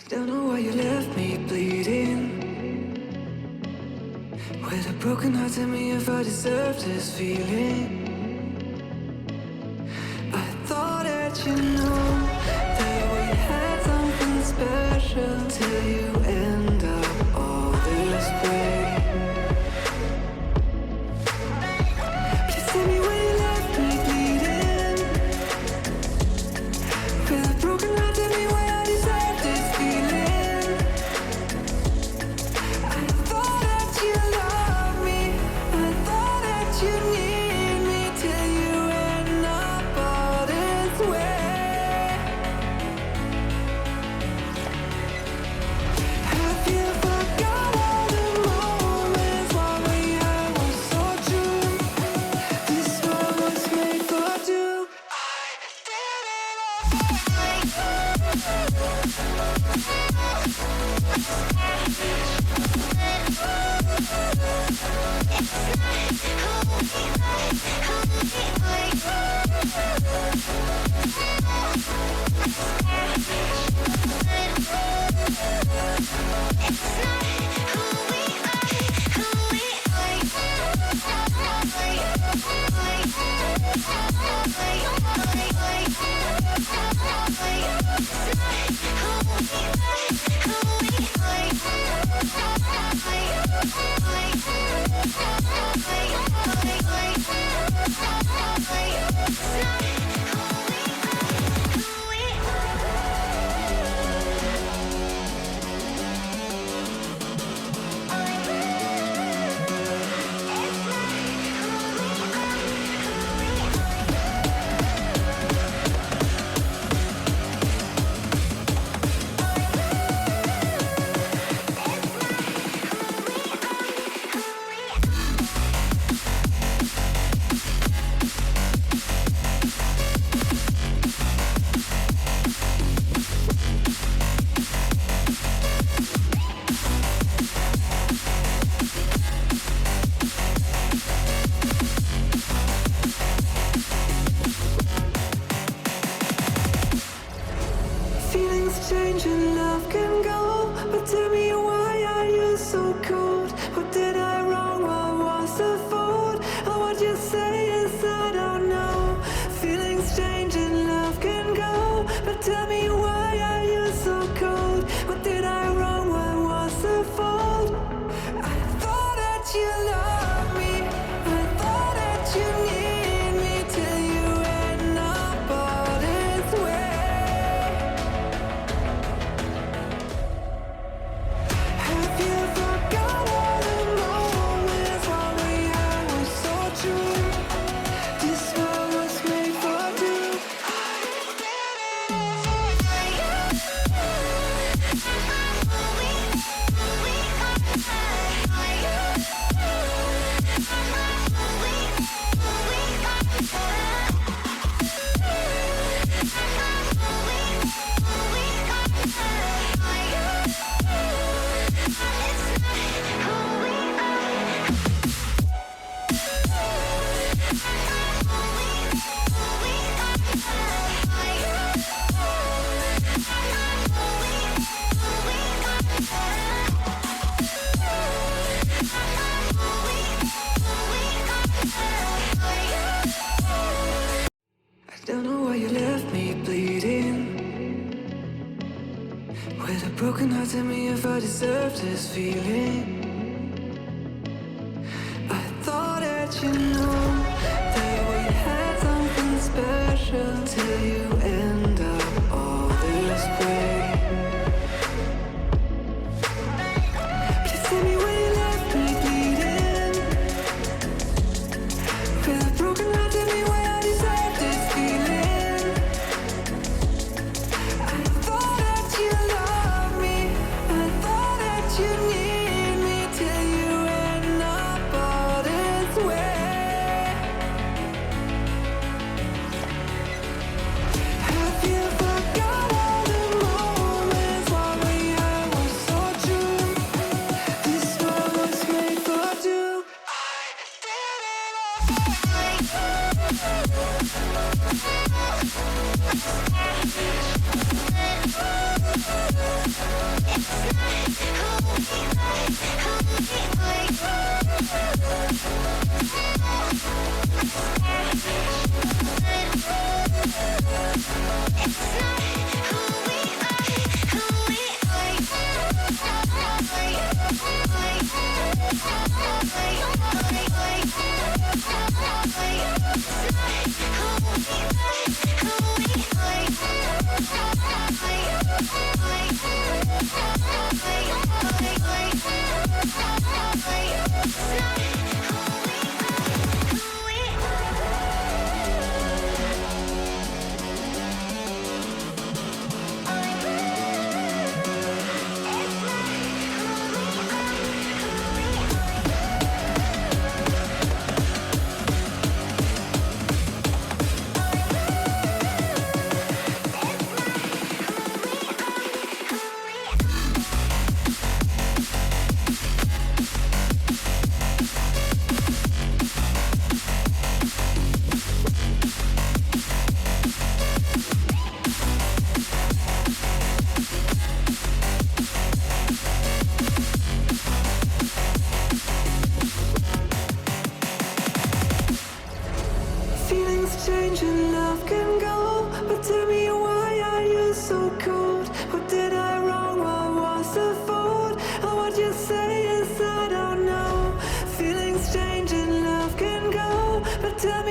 Don't know why you left me bleeding. With a broken heart, tell me if I deserve this feeling. I thought that you know that we had something special till you end up all this way. Please tell me why you left me bleeding. With a broken heart, tell me why I deserve this feeling. I thought that you loved me, I thought that you need me till you end up all this way. Have you forgot all the moments while we had was so true? This world was made for two. I did it Feelings change and love can go, but tell me why are you so cold? What did I wrong? What was the fault? Or what you say is I don't know. Feelings change and love can go, but tell me why are you so cold? What did I wrong? What was the fault? I thought that you loved me, I thought that you need me till you end up all this way. Have you forgot all the moments while we had was so true? This world was made for two. I don't know why you left me bleeding. With a broken heart, tell me if I deserve this feeling. I thought that you know that we had something special till you end up all this way. Please tell me why you left me bleeding. With a broken heart, tell me why I deserve this feeling. I thought that you loved me, I thought that you need me till you end up all this way. Feelings change and love can go, but tell me why are you so cold? What did I wrong? What was the fault? And what you say is I don't know. Feelings change and love can go, but tell me